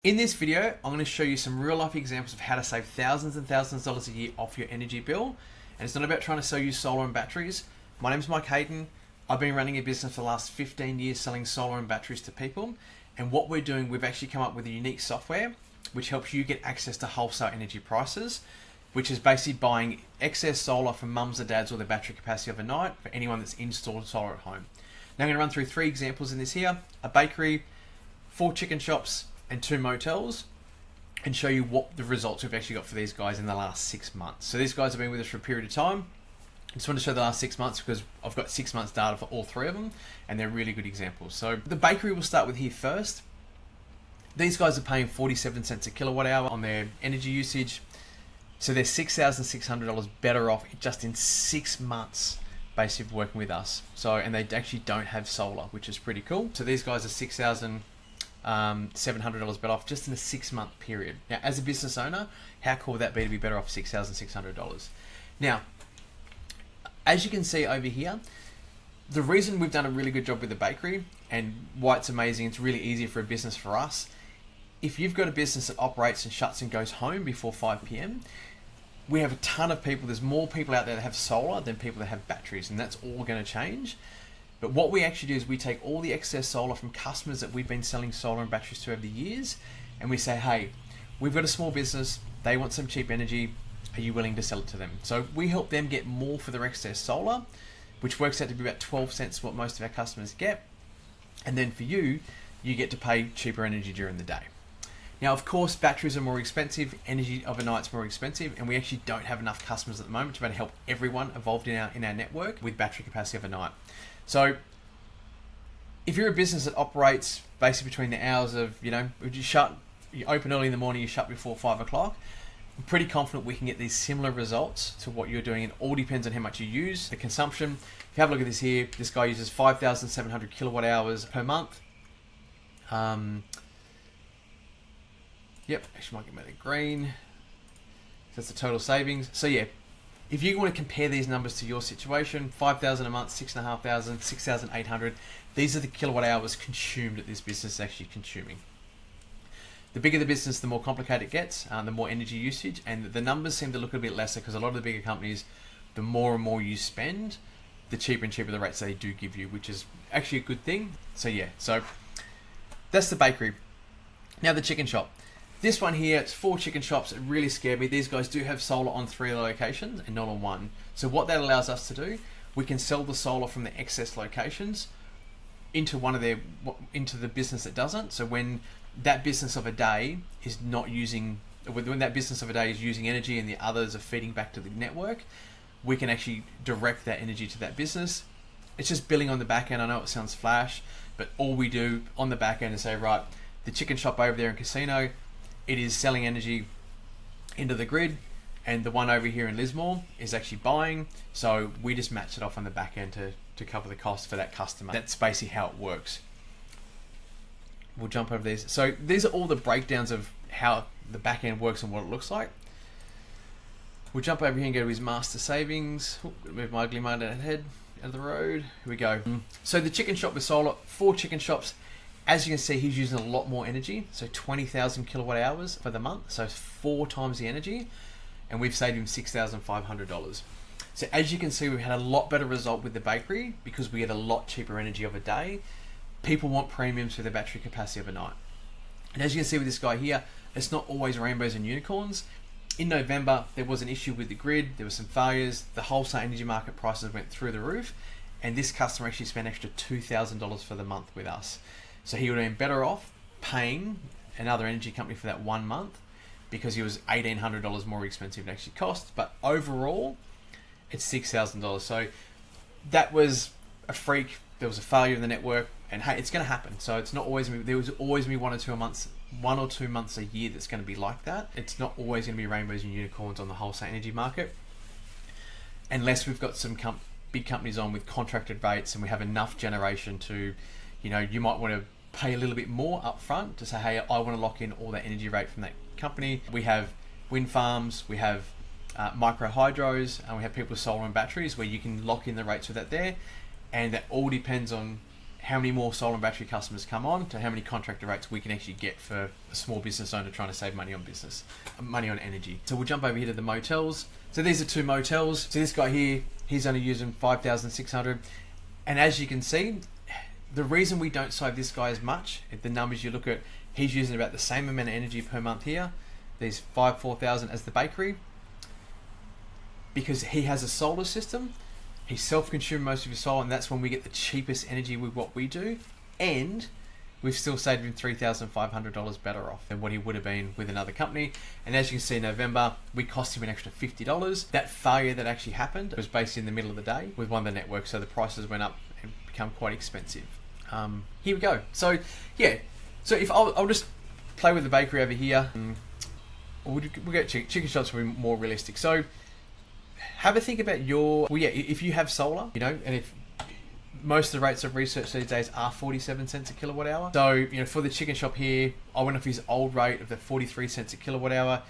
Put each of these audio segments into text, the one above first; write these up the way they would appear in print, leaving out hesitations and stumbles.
In this video, I'm going to show you some real life examples of how to save thousands and thousands of dollars a year off your energy bill. And it's not about trying to sell you solar and batteries. My name's Mike Hayden. I've been running a business for the last 15 years selling solar and batteries to people. And what we're doing, we've actually come up with a unique software which helps you get access to wholesale energy prices, which is basically buying excess solar from mums or dads or their battery capacity overnight for anyone that's installed solar at home. Now I'm going to run through 3 examples in this here: a bakery, 4 chicken shops, and 2 motels, and show you what the results we've actually got for these guys in the last 6 months. So these guys have been with us for a period of time. I just want to show the last 6 months because I've got 6 months data for all 3 of them, and they're really good examples. So the bakery we'll start with here first. These guys are paying 47 cents a kilowatt hour on their energy usage. So they're $6,600 better off just in 6 months basically working with us. So, and they actually don't have solar, which is pretty cool. So these guys are $6,700 better off just in a 6-month period. Now, as a business owner, how cool would that be to be better off $6,600? Now, as you can see over here, the reason we've done a really good job with the bakery and why it's amazing, it's really easy for a business for us. If you've got a business that operates and shuts and goes home before 5 p.m, we have a ton of people. There's more people out there that have solar than people that have batteries, and that's all going to change. But what we actually do is we take all the excess solar from customers that we've been selling solar and batteries to over the years, and we say, hey, we've got a small business, they want some cheap energy, are you willing to sell it to them? So we help them get more for their excess solar, which works out to be about 12 cents what most of our customers get. And then for you, you get to pay cheaper energy during the day. Now, of course, batteries are more expensive, energy overnight's more expensive, and we actually don't have enough customers at the moment to be able to help everyone involved in our network with battery capacity overnight. So if you're a business that operates basically between the hours of, you open early in the morning, you shut before 5 o'clock, I'm pretty confident we can get these similar results to what you're doing. It all depends on how much you use, the consumption. If you have a look at this here, this guy uses 5,700 kilowatt hours per month. Yep, actually might get better green. So that's the total savings. So yeah, if you want to compare these numbers to your situation, 5,000 a month, 6,500, 6,800, these are the kilowatt hours consumed that this business is actually consuming. The bigger the business, the more complicated it gets, the more energy usage, and the numbers seem to look a bit lesser because a lot of the bigger companies, the more and more you spend, the cheaper and cheaper the rates they do give you, which is actually a good thing. So yeah, so that's the bakery. Now the chicken shop. This one here, it's 4 chicken shops. It really scared me. These guys do have solar on 3 locations and not on 1. So what that allows us to do, we can sell the solar from the excess locations into into the business that doesn't. So when that business of a day is not using, when that business of a day is using energy and the others are feeding back to the network, we can actually direct that energy to that business. It's just billing on the back end. I know it sounds flash, but all we do on the back end is say, right, the chicken shop over there in Casino, it is selling energy into the grid, and the one over here in Lismore is actually buying. So we just match it off on the back end to cover the cost for that customer. That's basically how it works. We'll jump over these. So these are all the breakdowns of how the back end works and what it looks like. We'll jump over here and go to his master savings. Move my ugly mud head out of the road. Here we go. So the chicken shop with solar, 4 chicken shops. As you can see, he's using a lot more energy, so 20,000 kilowatt hours for the month, so 4 times the energy, and we've saved him $6,500. So as you can see, we've had a lot better result with the bakery because we get a lot cheaper energy of a day. People want premiums for their battery capacity overnight. And as you can see with this guy here, it's not always rainbows and unicorns. In November, there was an issue with the grid, there were some failures, the wholesale energy market prices went through the roof, and this customer actually spent extra $2,000 for the month with us. So he would have been better off paying another energy company for that 1 month because he was $1,800 more expensive than it actually cost. But overall, it's $6,000. So that was a freak. There was a failure in the network, and hey, it's going to happen. So it's not always there was always going to be 1 or 2 months a year that's going to be like that. It's not always going to be rainbows and unicorns on the wholesale energy market, unless we've got some big companies on with contracted rates and we have enough generation to, you might want to pay a little bit more up front to say, hey, I want to lock in all that energy rate from that company. We have wind farms, we have micro hydros, and we have people with solar and batteries where you can lock in the rates with that there, and that all depends on how many more solar and battery customers come on to how many contractor rates we can actually get for a small business owner trying to save money on money on energy. So we'll jump over here to the motels. So these are 2 motels. So this guy here, he's only using 5,600. And as you can see, the reason we don't save this guy as much, if the numbers you look at, he's using about the same amount of energy per month here. There's 4,000 as the bakery, because he has a solar system. He's self-consumed most of his solar, and that's when we get the cheapest energy with what we do. And we've still saved him $3,500 better off than what he would have been with another company. And as you can see, in November, we cost him an extra $50. That failure that actually happened was based in the middle of the day with one of the networks, so the prices went up and become quite expensive. Here we go. So yeah, so if I'll just play with the bakery over here. We'll get chicken shops will be more realistic. So have a think about if you have solar, and if most of the rates of research these days are 47 cents a kilowatt hour. So, for the chicken shop here, I went off his old rate of the 43 cents a kilowatt hour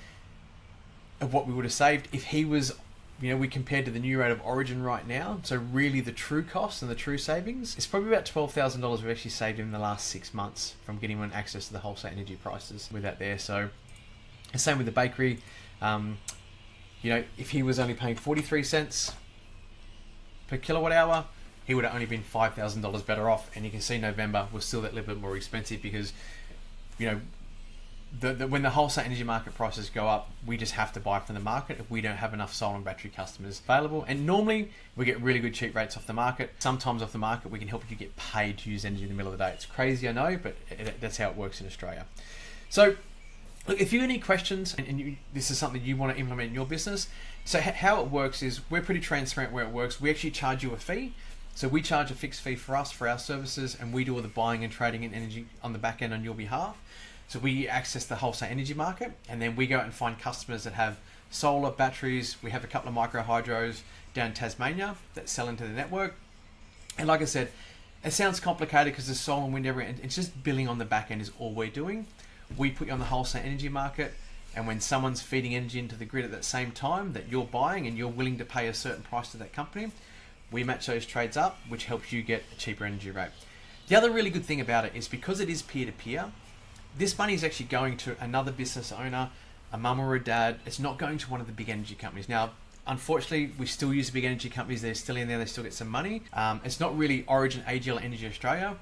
of what we would have saved if he was, we compared to the new rate of origin right now. So really the true cost and the true savings, it's probably about $12,000 we've actually saved in the last 6 months from getting him access to the wholesale energy prices with that there. So the same with the bakery. If he was only paying 43 cents per kilowatt hour, he would have only been $5,000 better off. And you can see November was still that little bit more expensive because, when the wholesale energy market prices go up, we just have to buy from the market if we don't have enough solar and battery customers available. And normally we get really good cheap rates off the market. Sometimes off the market we can help you get paid to use energy in the middle of the day. It's crazy, I know, but that's how it works in Australia. So look, if you have any questions and this is something you want to implement in your business, so how it works is we're pretty transparent where it works. We actually charge you a fee. So we charge a fixed fee for us, for our services, and we do all the buying and trading in energy on the back end on your behalf. So we access the wholesale energy market, and then we go out and find customers that have solar, batteries. We have a couple of micro hydros down in Tasmania that sell into the network. And like I said, it sounds complicated because there's solar and wind everywhere. It's just billing on the back end is all we're doing. We put you on the wholesale energy market, and when someone's feeding energy into the grid at that same time that you're buying and you're willing to pay a certain price to that company, we match those trades up, which helps you get a cheaper energy rate. The other really good thing about it is because it is peer-to-peer, this money is actually going to another business owner, a mum or a dad. It's not going to one of the big energy companies. Now, unfortunately, we still use the big energy companies. They're still in there. They still get some money. It's not really Origin, AGL, Energy Australia.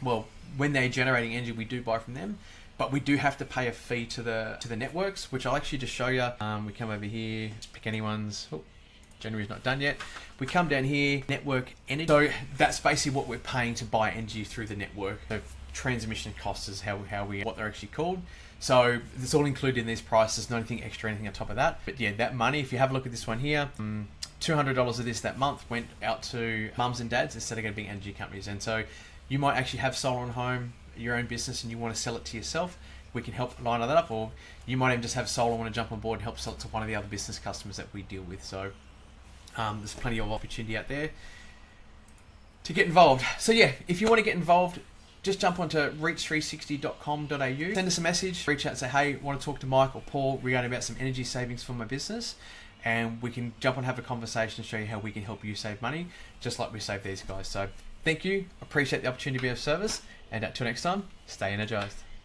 Well, when they're generating energy, we do buy from them. But we do have to pay a fee to the networks, which I'll actually just show you. We come over here, just pick anyone's. Oh, January's not done yet. We come down here, network energy. So that's basically what we're paying to buy energy through the network. So transmission costs is what they're actually called. So it's all included in these prices, not anything extra, anything on top of that. But yeah, that money, if you have a look at this one here, $200 of this that month went out to mums and dads instead of going to big energy companies. And so you might actually have solar on home, your own business, and you want to sell it to yourself. We can help line that up, or you might even just have solar, want to jump on board and help sell it to one of the other business customers that we deal with. So there's plenty of opportunity out there to get involved. So yeah, if you want to get involved, just jump onto reach360.com.au, send us a message, reach out and say, hey, I want to talk to Mike or Paul regarding about some energy savings for my business, and we can jump on and have a conversation and show you how we can help you save money, just like we save these guys. So thank you, appreciate the opportunity to be of service, and until next time, stay energized.